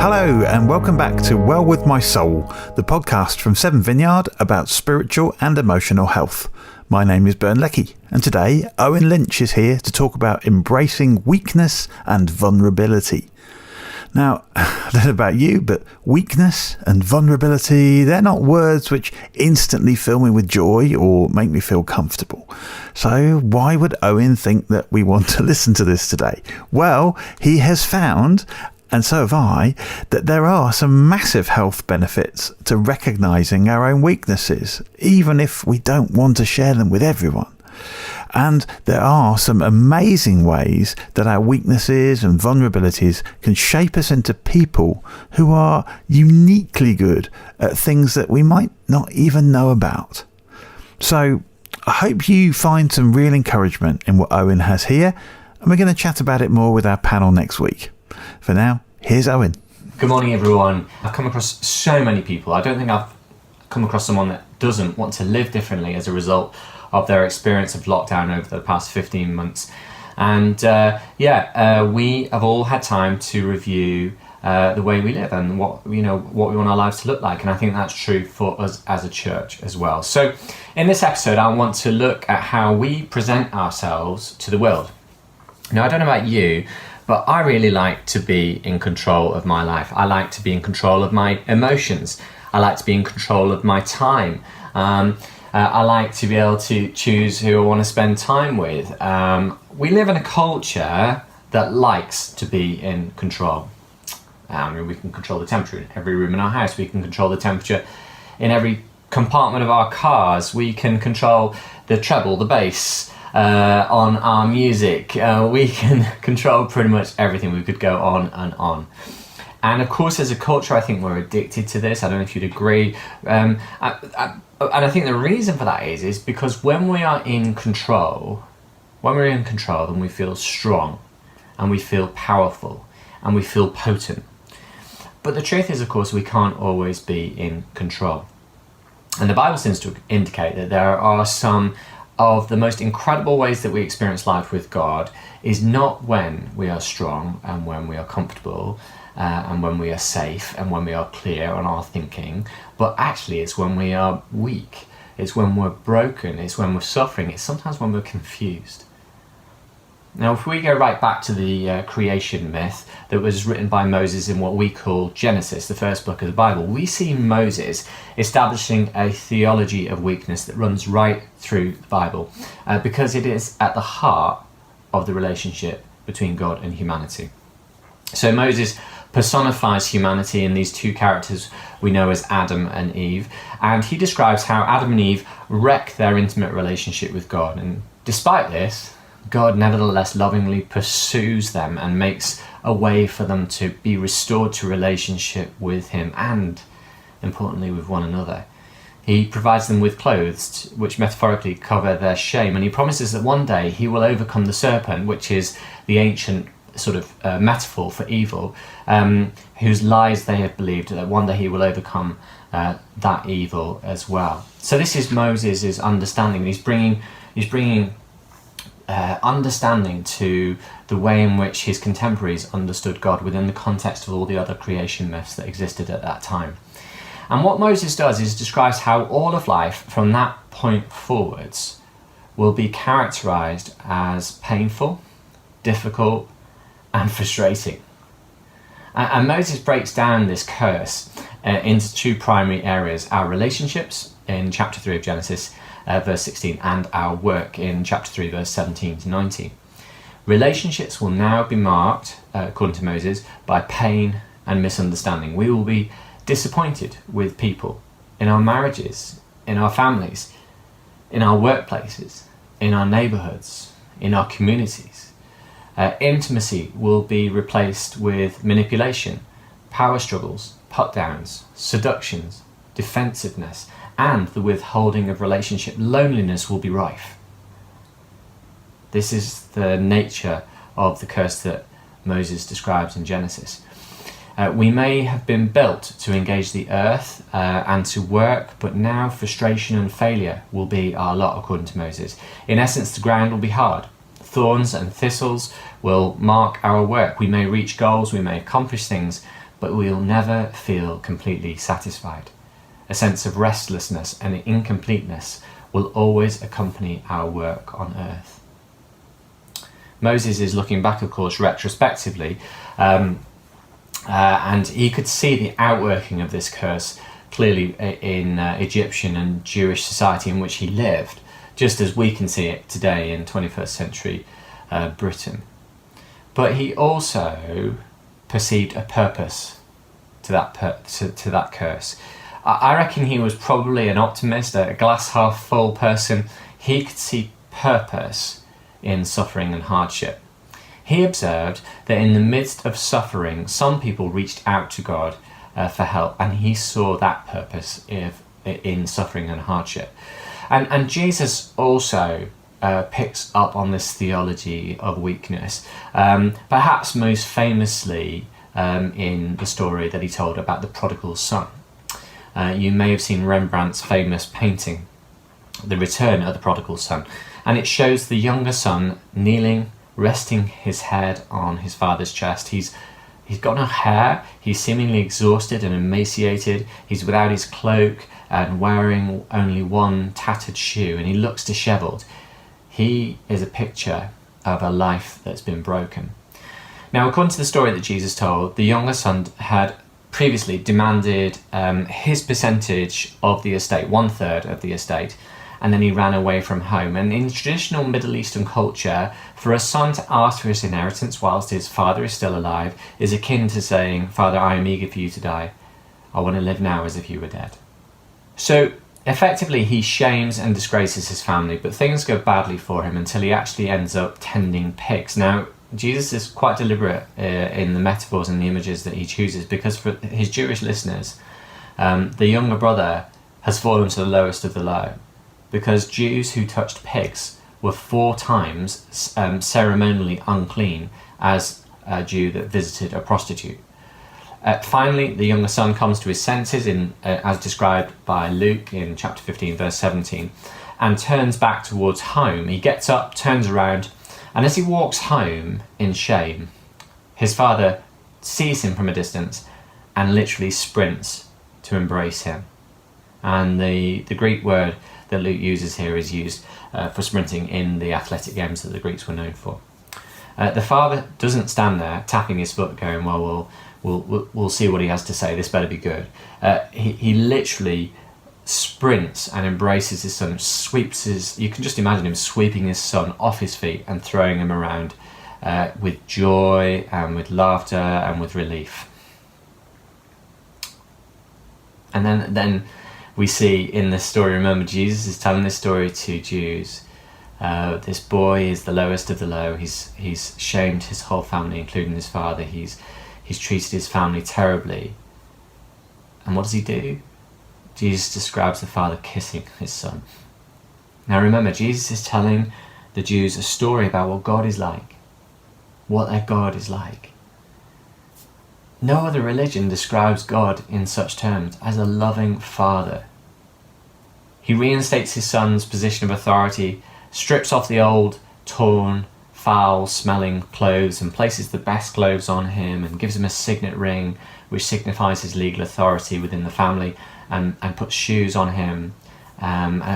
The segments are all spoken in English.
Hello and welcome back to Well With My Soul, the podcast from Severn Vineyard about spiritual and emotional health. My name is Bern Leckie, and today Owen Lynch is here to talk about embracing weakness and vulnerability. Now, I don't know about you, but weakness and vulnerability, they're not words which instantly fill me with joy or make me feel comfortable. So why would Owen think that we want to listen to this today? Well, he has found, and so have I, that there are some massive health benefits to recognising our own weaknesses, even if we don't want to share them with everyone. And there are some amazing ways that our weaknesses and vulnerabilities can shape us into people who are uniquely good at things that we might not even know about. So I hope you find some real encouragement in what Owen has here, and we're going to chat about it more with our panel next week. For now, here's Owen. Good morning, everyone. I've come across so many people. I don't think I've come across someone that doesn't want to live differently as a result of their experience of lockdown over the past 15 months. And we have all had time to review the way we live and what we want our lives to look like. And I think that's true for us as a church as well. So in this episode, I want to look at how we present ourselves to the world. Now, I don't know about you, but I really like to be in control of my life. I like to be in control of my emotions. I like to be in control of my time. I like to be able to choose who I want to spend time with. We live in a culture that likes to be in control. We can control the temperature in every room in our house. We can control the temperature in every compartment of our cars. We can control the treble, the bass on our music. We can control pretty much everything. We could go on and on. And of course, as a culture, I think we're addicted to this. I don't know if you'd agree. And I think the reason for that is because when we are in control, then we feel strong and we feel powerful and we feel potent. But the truth is, of course, we can't always be in control. And the Bible seems to indicate that there are some of the most incredible ways that we experience life with God is not when we are strong and when we are comfortable and when we are safe and when we are clear on our thinking, but actually it's when we are weak, it's when we're broken, it's when we're suffering, it's sometimes when we're confused. Now, if we go right back to the creation myth that was written by Moses in what we call Genesis, the first book of the Bible, we see Moses establishing a theology of weakness that runs right through the Bible because it is at the heart of the relationship between God and humanity. So Moses personifies humanity in these two characters we know as Adam and Eve, and he describes how Adam and Eve wreck their intimate relationship with God. And despite this, God nevertheless lovingly pursues them and makes a way for them to be restored to relationship with him and, importantly, with one another. He provides them with clothes which metaphorically cover their shame, and he promises that one day he will overcome the serpent, which is the ancient sort of metaphor for evil, whose lies they have believed, that one day he will overcome that evil as well. So this is Moses' understanding. He's bringing understanding to the way in which his contemporaries understood God within the context of all the other creation myths that existed at that time. And what Moses does is describes how all of life from that point forwards will be characterized as painful, difficult, and frustrating. And Moses breaks down this curse into two primary areas: our relationships in chapter 3 of Genesis, verse 16, and our work in chapter 3, verse 17 to 19. Relationships will now be marked, according to Moses, by pain and misunderstanding. We will be disappointed with people in our marriages, in our families, in our workplaces, in our neighborhoods, in our communities. Intimacy will be replaced with manipulation, power struggles, put-downs, seductions, defensiveness, and the withholding of relationship. Loneliness will be rife. This is the nature of the curse that Moses describes in Genesis. We may have been built to engage the earth and to work, but now frustration and failure will be our lot, according to Moses. In essence, the ground will be hard. Thorns and thistles will mark our work. We may reach goals, we may accomplish things, but we will never feel completely satisfied. A sense of restlessness and incompleteness will always accompany our work on earth. Moses is looking back, of course, retrospectively, and he could see the outworking of this curse clearly in Egyptian and Jewish society in which he lived, just as we can see it today in 21st century Britain. But he also perceived a purpose to that curse. I reckon he was probably an optimist, a glass half full person. He could see purpose in suffering and hardship. He observed that in the midst of suffering, some people reached out to God for help, and he saw that purpose in suffering and hardship. And Jesus also picks up on this theology of weakness, perhaps most famously in the story that he told about the prodigal son. You may have seen Rembrandt's famous painting, The Return of the Prodigal Son, and it shows the younger son kneeling, resting his head on his father's chest. He's got no hair, he's seemingly exhausted and emaciated, he's without his cloak and wearing only one tattered shoe, and he looks dishevelled. He is a picture of a life that's been broken. Now, according to the story that Jesus told, the younger son had previously demanded his percentage of the estate, 1/3 of the estate, and then he ran away from home. And in traditional Middle Eastern culture, for a son to ask for his inheritance whilst his father is still alive is akin to saying, "Father, I am eager for you to die. I want to live now as if you were dead." So effectively, he shames and disgraces his family, but things go badly for him until he actually ends up tending pigs. Now, Jesus is quite deliberate in the metaphors and the images that he chooses, because for his Jewish listeners, the younger brother has fallen to the lowest of the low, because Jews who touched pigs were 4 times ceremonially unclean as a Jew that visited a prostitute. Finally, the younger son comes to his senses, as described by Luke in chapter 15, verse 17, and turns back towards home. He gets up, turns around, and as he walks home in shame, his father sees him from a distance and literally sprints to embrace him. And the Greek word that Luke uses here is used for sprinting in the athletic games that the Greeks were known for. The father doesn't stand there tapping his foot going, well, we'll see what he has to say, this better be good. He literally sprints and embraces his son, you can just imagine him sweeping his son off his feet and throwing him around with joy and with laughter and with relief. And then we see in this story, remember, Jesus is telling this story to Jews. This boy is the lowest of the low. He's shamed his whole family, including his father. He's treated his family terribly. And what does he do? Jesus describes the father kissing his son. Now remember, Jesus is telling the Jews a story about what God is like, what their God is like. No other religion describes God in such terms, as a loving father. He reinstates his son's position of authority, strips off the old, torn, foul-smelling clothes and places the best clothes on him, and gives him a signet ring which signifies his legal authority within the family, and puts shoes on him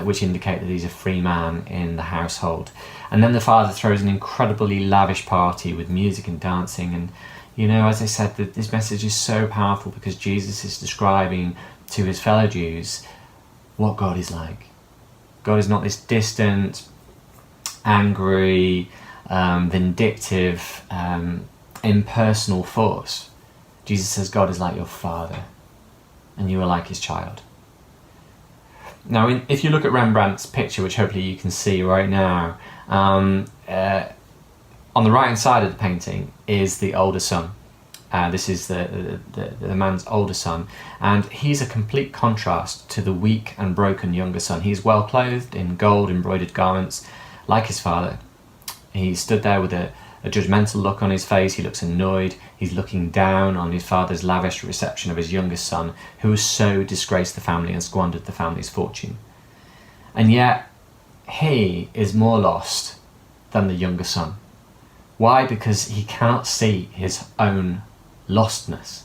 which indicate that he's a free man in the household. And then the father throws an incredibly lavish party with music and dancing. And as I said, this message is so powerful because Jesus is describing to his fellow Jews what God is like. God is not this distant, angry, vindictive, impersonal force. Jesus says God is like your father, and you are like his child. Now, if you look at Rembrandt's picture, which hopefully you can see right now, on the right hand side of the painting is the older son. This is the man's older son, and he's a complete contrast to the weak and broken younger son. He's well clothed in gold embroidered garments, like his father. He stood there with a judgmental look on his face. He looks annoyed. He's looking down on his father's lavish reception of his youngest son, who has so disgraced the family and squandered the family's fortune. And yet, he is more lost than the younger son. Why? Because he cannot see his own lostness.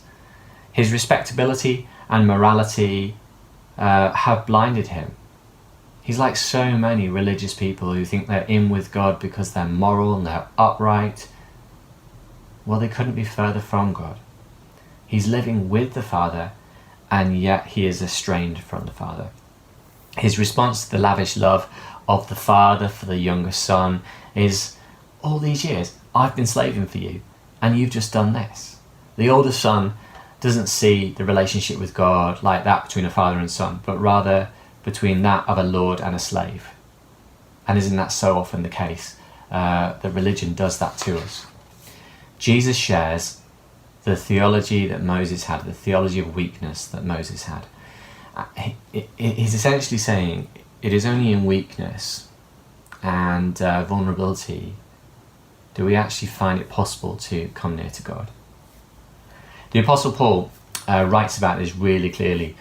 His respectability and morality have blinded him. He's like so many religious people who think they're in with God because they're moral and they're upright. Well, they couldn't be further from God. He's living with the Father, and yet he is estranged from the Father. His response to the lavish love of the Father for the younger son is, all these years, I've been slaving for you, and you've just done this. The older son doesn't see the relationship with God like that between a father and son, but rather between that of a lord and a slave. And isn't that so often the case? That religion does that to us. Jesus shares the theology that Moses had, the theology of weakness that Moses had. He's essentially saying it is only in weakness and vulnerability do we actually find it possible to come near to God. The Apostle Paul writes about this really clearly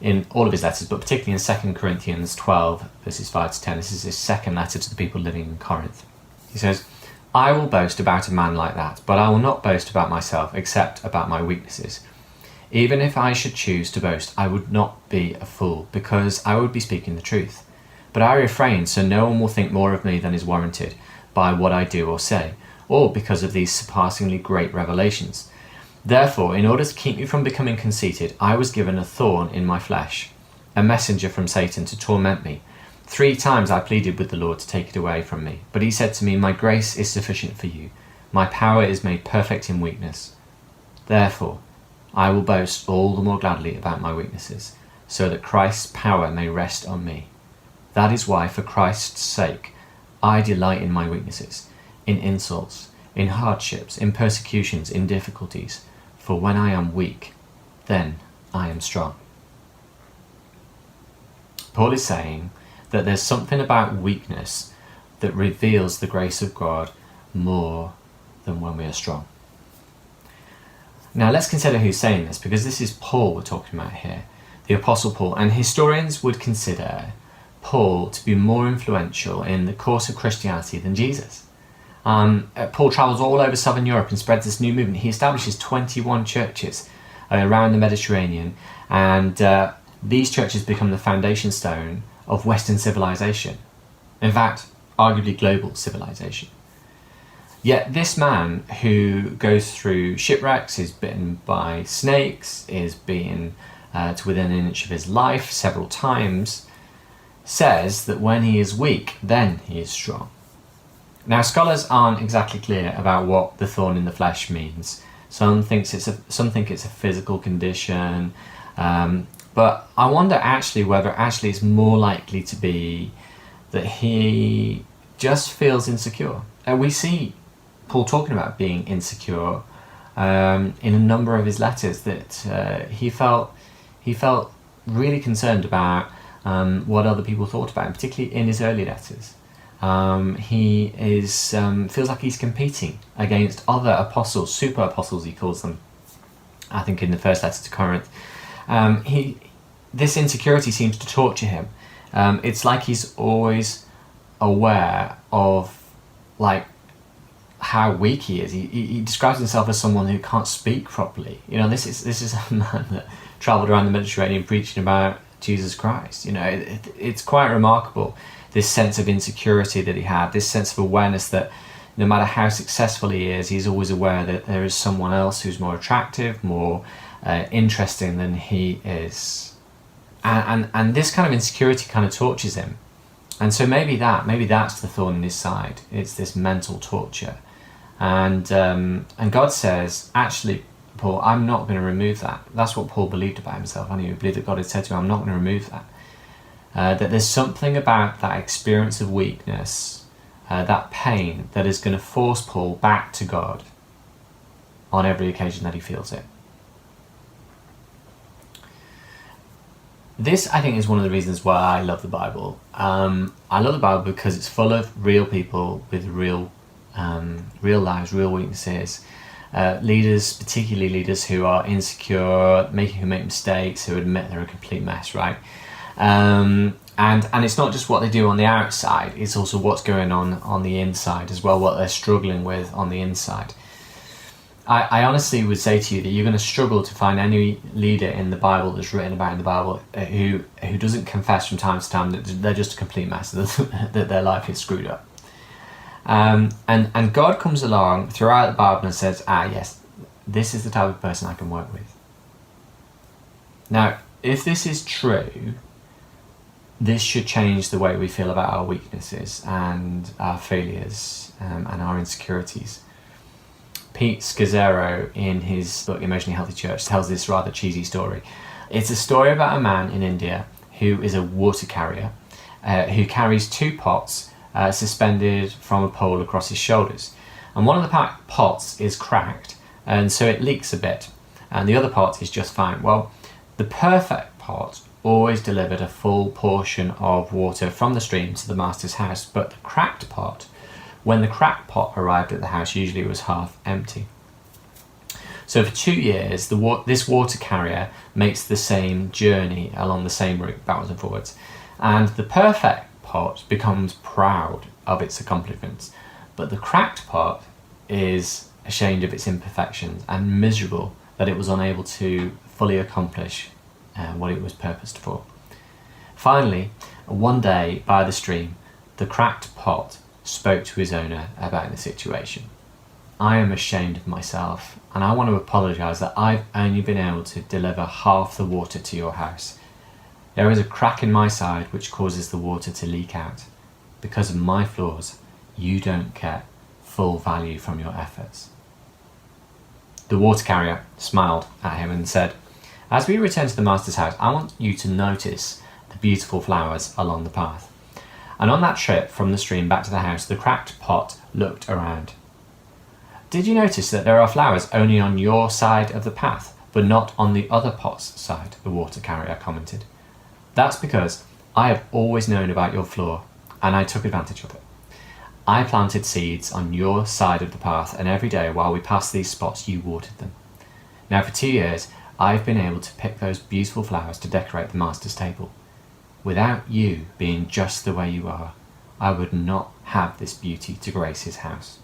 in all of his letters, but particularly in 2 Corinthians 12, verses 5 to 10. This is his second letter to the people living in Corinth. He says, I will boast about a man like that, but I will not boast about myself except about my weaknesses. Even if I should choose to boast, I would not be a fool, because I would be speaking the truth. But I refrain so no one will think more of me than is warranted by what I do or say, or because of these surpassingly great revelations. Therefore, in order to keep me from becoming conceited, I was given a thorn in my flesh, a messenger from Satan to torment me. 3 times I pleaded with the Lord to take it away from me, but he said to me, my grace is sufficient for you. My power is made perfect in weakness. Therefore, I will boast all the more gladly about my weaknesses, so that Christ's power may rest on me. That is why, for Christ's sake, I delight in my weaknesses, in insults, in hardships, in persecutions, in difficulties. For when I am weak, then I am strong. Paul is saying that there's something about weakness that reveals the grace of God more than when we are strong. Now let's consider who's saying this, because this is Paul we're talking about here, the Apostle Paul, and historians would consider Paul to be more influential in the course of Christianity than Jesus. Paul travels all over Southern Europe and spreads this new movement. He establishes 21 churches around the Mediterranean, and these churches become the foundation stone of Western civilization. In fact, arguably global civilization. Yet this man who goes through shipwrecks, is bitten by snakes, is beaten to within an inch of his life several times, says that when he is weak, then he is strong. Now, scholars aren't exactly clear about what the thorn in the flesh means. Some think it's a physical condition, but I wonder actually whether actually it's more likely to be that he just feels insecure. We see Paul talking about being insecure in a number of his letters, that he felt really concerned about what other people thought about him, particularly in his early letters. He feels like he's competing against other apostles, super apostles he calls them, I think in the first letter to Corinth. This insecurity seems to torture him. It's like he's always aware of like how weak he is. He describes himself as someone who can't speak properly. You know, this is a man that travelled around the Mediterranean preaching about Jesus Christ. You know, it's quite remarkable, this sense of insecurity that he had, this sense of awareness that no matter how successful he is, he's always aware that there is someone else who's more attractive, more interesting than he is. And this kind of insecurity kind of tortures him. And so maybe that's the thorn in his side. It's this mental torture. And God says, actually, Paul, I'm not going to remove that. That's what Paul believed about himself. I knew he believed that God had said to him, I'm not going to remove that. That there's something about that experience of weakness, that pain, that is going to force Paul back to God on every occasion that he feels it. This, I think, is one of the reasons why I love the Bible. I love the Bible because it's full of real people with real lives, real weaknesses. Leaders, particularly leaders who are insecure, who make mistakes, who admit they're a complete mess, right? And it's not just what they do on the outside, it's also what's going on the inside as well, what they're struggling with on the inside. I honestly would say to you that you're going to struggle to find any leader in the Bible that's written about in the Bible who doesn't confess from time to time that they're just a complete mess, that their life is screwed up. And God comes along throughout the Bible and says, yes, this is the type of person I can work with. Now, if this is true, this should change the way we feel about our weaknesses and our failures and our insecurities. Pete Scazzero, in his book Emotionally Healthy Church, tells this rather cheesy story. It's a story about a man in India who is a water carrier who carries 2 pots suspended from a pole across his shoulders. And one of the pots is cracked, and so it leaks a bit, and the other pot is just fine. Well, the perfect pot always delivered a full portion of water from the stream to the master's house, but the cracked pot, when the cracked pot arrived at the house, usually it was half empty. So for 2 years, this water carrier makes the same journey along the same route, backwards and forwards. And the perfect pot becomes proud of its accomplishments, but the cracked pot is ashamed of its imperfections and miserable that it was unable to fully accomplish what it was purposed for. Finally, one day by the stream, the cracked pot spoke to his owner about the situation. I am ashamed of myself, and I want to apologise that I've only been able to deliver half the water to your house. There is a crack in my side which causes the water to leak out. Because of my flaws, you don't get full value from your efforts. The water carrier smiled at him and said, as we return to the master's house, I want you to notice the beautiful flowers along the path. And on that trip from the stream back to the house, the cracked pot looked around. Did you notice that there are flowers only on your side of the path, but not on the other pot's side? The water carrier commented. That's because I have always known about your flaw, and I took advantage of it. I planted seeds on your side of the path, and every day while we passed these spots, you watered them. Now for 2 years, I've been able to pick those beautiful flowers to decorate the master's table. Without you being just the way you are, I would not have this beauty to grace his house.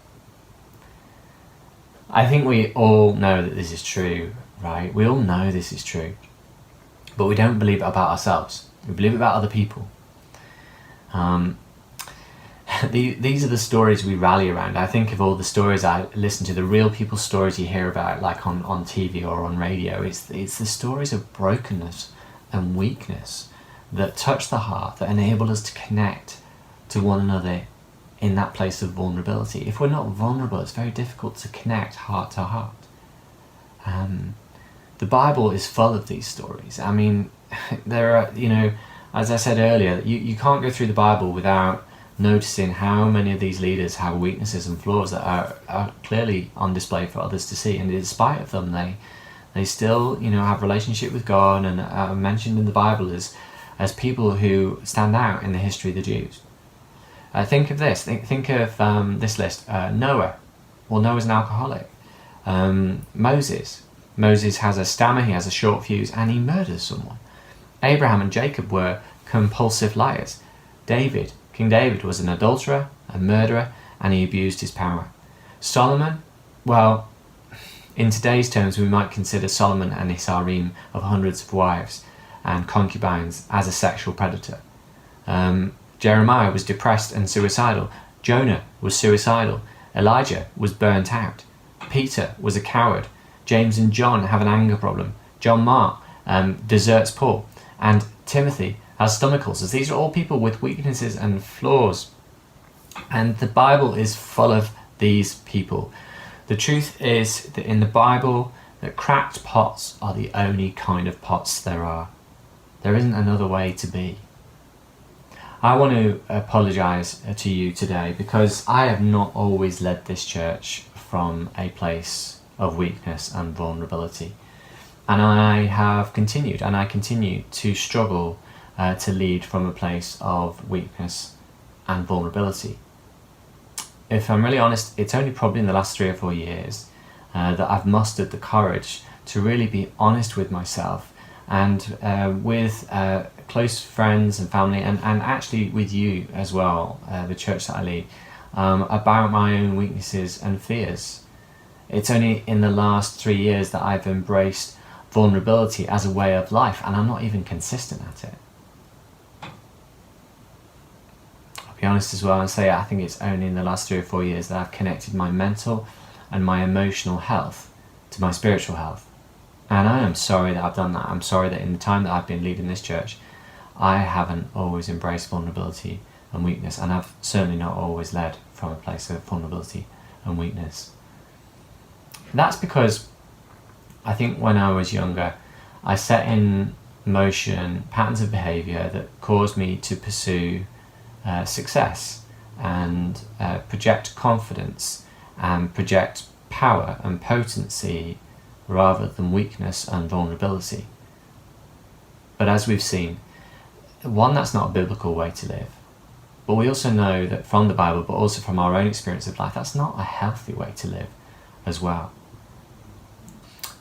I think we all know that this is true, right? We all know this is true, but we don't believe it about ourselves. We believe it about other people. These are the stories we rally around. I think of all the stories I listen to, the real people's stories you hear about, like on TV or on radio. It's the stories of brokenness and weakness that touch the heart, that enable us to connect to one another in that place of vulnerability. If we're not vulnerable, it's very difficult to connect heart to heart. The Bible is full of these stories. I mean, there are, as I said earlier, you can't go through the Bible without noticing how many of these leaders have weaknesses and flaws that are clearly on display for others to see, and in spite of them, they still have a relationship with God and are mentioned in the Bible as people who stand out in the history of the Jews. Think of this. Think of this list. Noah. Well, Noah's an alcoholic. Moses has a stammer, he has a short fuse, and he murders someone. Abraham and Jacob were compulsive liars. King David was an adulterer, a murderer, and he abused his power. Solomon, well, in today's terms, we might consider Solomon and his harem of hundreds of wives and concubines as a sexual predator. Jeremiah was depressed and suicidal. Jonah was suicidal. Elijah was burnt out. Peter was a coward. James and John have an anger problem. John Mark deserts Paul. And Timothy has stomach ulcers. These are all people with weaknesses and flaws. And the Bible is full of these people. The truth is that in the Bible, that cracked pots are the only kind of pots there are. There isn't another way to be. I want to apologise to you today because I have not always led this church from a place of weakness and vulnerability. And I have continued, and I continue to struggle to lead from a place of weakness and vulnerability. If I'm really honest, it's only probably in the last 3 or 4 years that I've mustered the courage to really be honest with myself and with close friends and family, and actually with you as well, the church that I lead, about my own weaknesses and fears. It's only in the last 3 years that I've embraced vulnerability as a way of life, and I'm not even consistent at it. I'll be honest as well and say I think it's only in the last 3 or 4 years that I've connected my mental and my emotional health to my spiritual health. And I am sorry that I've done that. I'm sorry that in the time that I've been leading this church, I haven't always embraced vulnerability and weakness, and I've certainly not always led from a place of vulnerability and weakness. That's because I think when I was younger, I set in motion patterns of behaviour that caused me to pursue success and project confidence and project power and potency rather than weakness and vulnerability. But as we've seen, one, that's not a biblical way to live. But we also know that from the Bible, but also from our own experience of life, that's not a healthy way to live as well.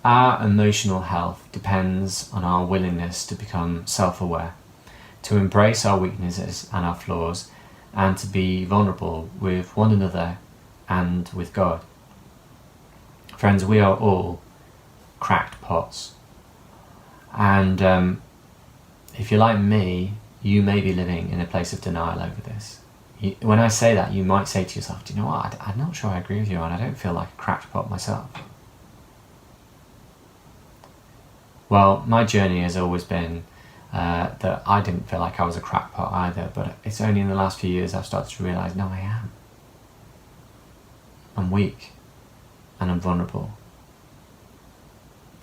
Our emotional health depends on our willingness to become self-aware, to embrace our weaknesses and our flaws, and to be vulnerable with one another and with God. Friends, we are all cracked pots. And if you're like me, you may be living in a place of denial over this. When I say that, you might say to yourself, do you know what, I'm not sure I agree with you, and I don't feel like a cracked pot myself. Well, my journey has always been that I didn't feel like I was a crackpot either, but it's only in the last few years I've started to realise, no, I am. I'm weak and I'm vulnerable.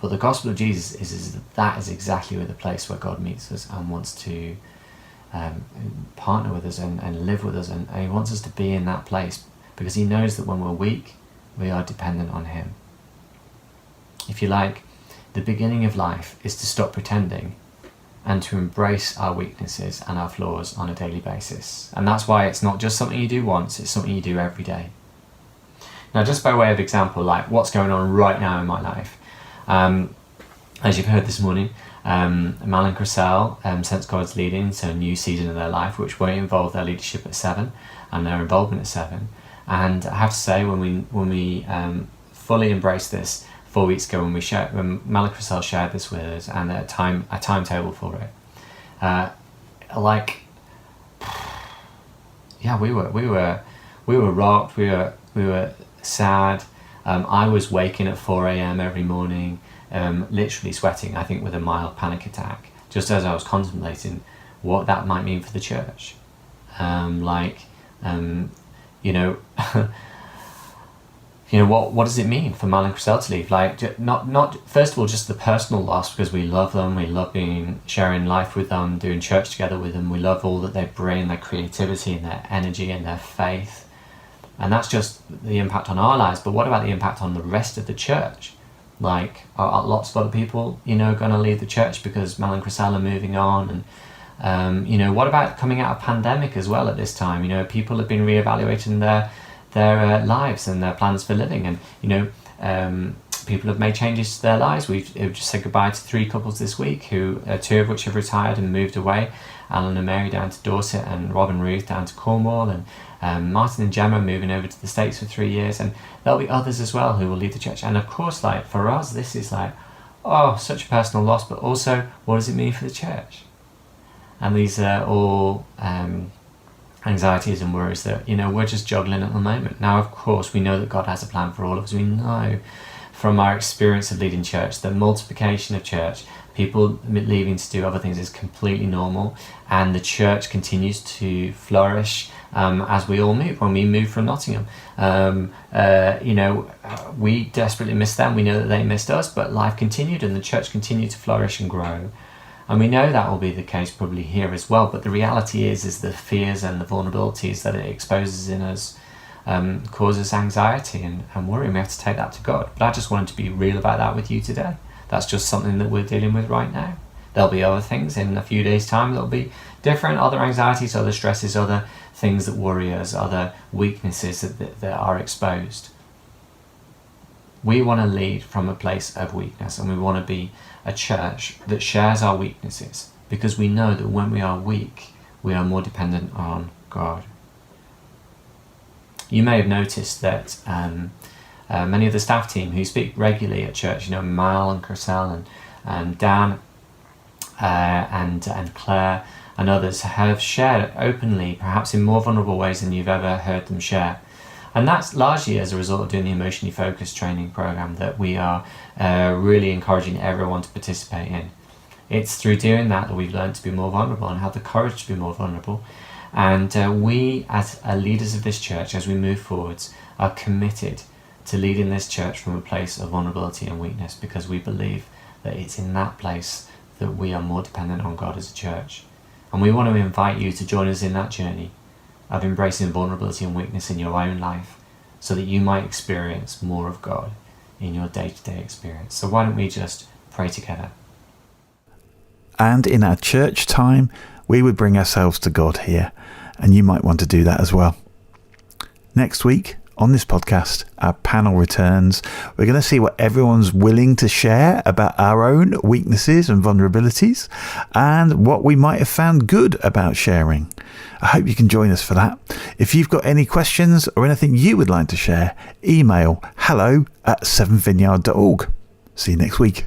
But the gospel of Jesus is that is exactly the place where God meets us and wants to partner with us and live with us, and he wants us to be in that place because he knows that when we're weak, we are dependent on him. If you like, the beginning of life is to stop pretending and to embrace our weaknesses and our flaws on a daily basis. And that's why it's not just something you do once, it's something you do every day. Now, just by way of example, like what's going on right now in my life. As you've heard this morning, Mal and Chriselle sense God's leading to a new season of their life, which won't involve their leadership at Severn and their involvement at Severn. And I have to say, when we fully embraced this 4 weeks ago, when Mal and Chriselle shared this with us and a timetable for it, we were rocked. We were sad. I was waking at 4 a.m. every morning, literally sweating, I think with a mild panic attack, just as I was contemplating what that might mean for the church. What does it mean for Mal and Chriselle to leave? Like, not first of all just the personal loss, because we love them, we love sharing life with them, doing church together with them, we love all that they bring, their creativity and their energy and their faith. And that's just the impact on our lives, but what about the impact on the rest of the church? Like, are lots of other people, going to leave the church because Mal and Chriselle are moving on? And, what about coming out of pandemic as well at this time? People have been reevaluating their lives and their plans for living. And, people have made changes to their lives. We've just said goodbye to 3 couples this week, who 2 of which have retired and moved away. Alan and Mary down to Dorset, and Rob and Ruth down to Cornwall, and Martin and Gemma moving over to the States for 3 years, and there'll be others as well who will leave the church. And of course, for us, this is such a personal loss, but also, what does it mean for the church? And these are all anxieties and worries that we're just juggling at the moment. Now, of course, we know that God has a plan for all of us. We know from our experience of leading church that multiplication of church, people leaving to do other things, is completely normal, and the church continues to flourish as we all move. When we moved from Nottingham, we desperately missed them. We know that they missed us, but life continued and the church continued to flourish and grow. And we know that will be the case probably here as well. But the reality is the fears and the vulnerabilities that it exposes in us causes anxiety and worry, and we have to take that to God. But I just wanted to be real about that with you today. That's just something that we're dealing with right now. There'll be other things in a few days' time that'll be different, other anxieties, other stresses, other things that worry us, other weaknesses that are exposed. We want to lead from a place of weakness, and we want to be a church that shares our weaknesses, because we know that when we are weak, we are more dependent on God. You may have noticed that many of the staff team who speak regularly at church, Mal and Chriselle and Dan and Claire and others have shared openly, perhaps in more vulnerable ways than you've ever heard them share. And that's largely as a result of doing the emotionally focused training program that we are really encouraging everyone to participate in. It's through doing that we've learned to be more vulnerable and have the courage to be more vulnerable. And we, as leaders of this church, as we move forwards, are committed to leading this church from a place of vulnerability and weakness, because we believe that it's in that place that we are more dependent on God as a church. And we want to invite you to join us in that journey of embracing vulnerability and weakness in your own life, so that you might experience more of God in your day-to-day experience. So why don't we just pray together? And in our church time, we would bring ourselves to God here, and you might want to do that as well. Next week on this podcast, our panel returns. We're going to see what everyone's willing to share about our own weaknesses and vulnerabilities, and what we might have found good about sharing. I hope you can join us for that. If you've got any questions or anything you would like to share, email hello@severnvineyard.org. See you next week.